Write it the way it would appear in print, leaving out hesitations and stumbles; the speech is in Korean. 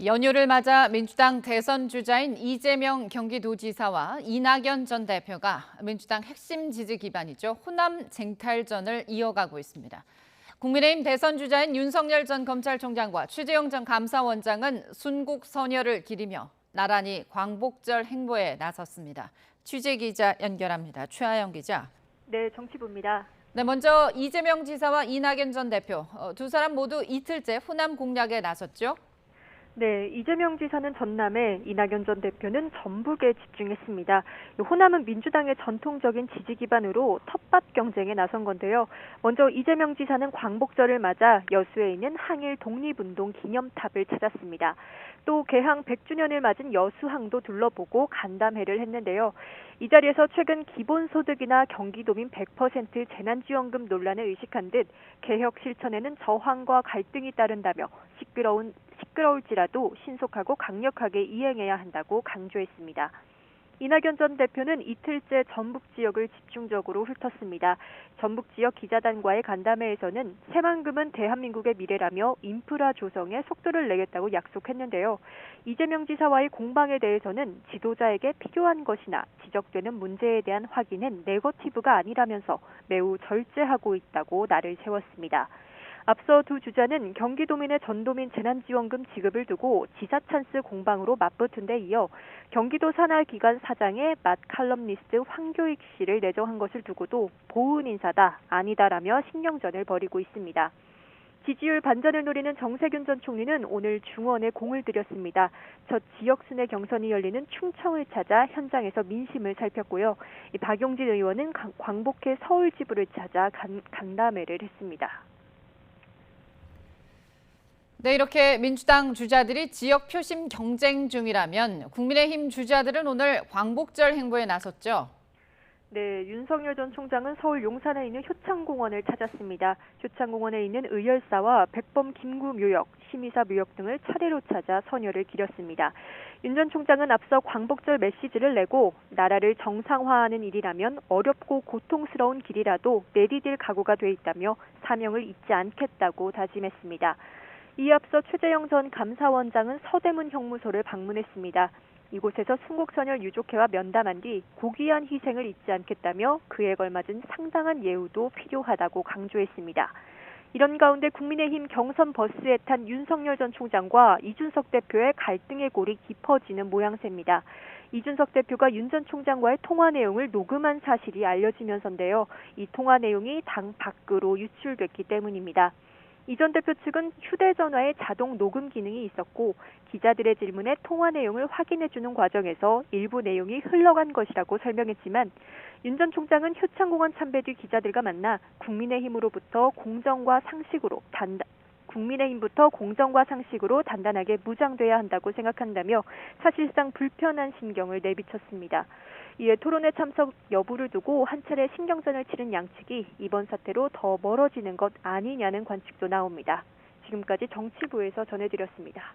연휴를 맞아 민주당 대선 주자인 이재명 경기도지사와 이낙연 전 대표가 민주당 핵심 지지 기반이죠. 호남 쟁탈전을 이어가고 있습니다. 국민의힘 대선 주자인 윤석열 전 검찰총장과 최재형 전 감사원장은 순국 선열을 기리며 나란히 광복절 행보에 나섰습니다. 취재 기자 연결합니다. 최하영 기자. 네, 정치부입니다. 네, 먼저 이재명 지사와 이낙연 전 대표 두 사람 모두 이틀째 호남 공략에 나섰죠. 네, 이재명 지사는 전남에, 이낙연 전 대표는 전북에 집중했습니다. 호남은 민주당의 전통적인 지지 기반으로 텃밭 경쟁에 나선 건데요. 먼저 이재명 지사는 광복절을 맞아 여수에 있는 항일 독립운동 기념탑을 찾았습니다. 또 개항 100주년을 맞은 여수항도 둘러보고 간담회를 했는데요. 이 자리에서 최근 기본소득이나 경기도민 100% 재난지원금 논란을 의식한 듯 개혁 실천에는 저항과 갈등이 따른다며 시끄러울지라도 신속하고 강력하게 이행해야 한다고 강조했습니다. 이낙연 전 대표는 이틀째 전북 지역을 집중적으로 훑었습니다. 전북 지역 기자단과의 간담회에서는 새만금은 대한민국의 미래라며 인프라 조성에 속도를 내겠다고 약속했는데요. 이재명 지사와의 공방에 대해서는 지도자에게 필요한 것이나 지적되는 문제에 대한 확인은 네거티브가 아니라면서 매우 절제하고 있다고 날을 세웠습니다. 앞서 두 주자는 경기도민의 전도민 재난지원금 지급을 두고 지사 찬스 공방으로 맞붙은 데 이어 경기도 산하기관 사장의 맛 칼럼니스트 황교익 씨를 내정한 것을 두고도 보은 인사다, 아니다라며 신경전을 벌이고 있습니다. 지지율 반전을 노리는 정세균 전 총리는 오늘 중원에 공을 들였습니다. 첫 지역순회 경선이 열리는 충청을 찾아 현장에서 민심을 살폈고요. 박용진 의원은 광복회 서울 지부를 찾아 간담회를 했습니다. 네, 이렇게 민주당 주자들이 지역 표심 경쟁 중이라면 국민의힘 주자들은 오늘 광복절 행보에 나섰죠. 네, 윤석열 전 총장은 서울 용산에 있는 효창공원을 찾았습니다. 효창공원에 있는 의열사와 백범 김구 묘역, 심의사 묘역 등을 차례로 찾아 선열을 기렸습니다. 윤 전 총장은 앞서 광복절 메시지를 내고 나라를 정상화하는 일이라면 어렵고 고통스러운 길이라도 내디딜 각오가 돼 있다며 사명을 잊지 않겠다고 다짐했습니다. 이에 앞서 최재형 전 감사원장은 서대문 형무소를 방문했습니다. 이곳에서 순국선열 유족회와 면담한 뒤 고귀한 희생을 잊지 않겠다며 그에 걸맞은 상당한 예우도 필요하다고 강조했습니다. 이런 가운데 국민의힘 경선 버스에 탄 윤석열 전 총장과 이준석 대표의 갈등의 골이 깊어지는 모양새입니다. 이준석 대표가 윤 전 총장과의 통화 내용을 녹음한 사실이 알려지면서인데요. 이 통화 내용이 당 밖으로 유출됐기 때문입니다. 이 전 대표 측은 휴대전화에 자동 녹음 기능이 있었고 기자들의 질문에 통화 내용을 확인해주는 과정에서 일부 내용이 흘러간 것이라고 설명했지만 윤 전 총장은 효창공원 참배 뒤 기자들과 만나 국민의힘부터 공정과 상식으로 단단하게 무장돼야 한다고 생각한다며 사실상 불편한 심경을 내비쳤습니다. 이에 토론회 참석 여부를 두고 한 차례 신경전을 치른 양측이 이번 사태로 더 멀어지는 것 아니냐는 관측도 나옵니다. 지금까지 정치부에서 전해드렸습니다.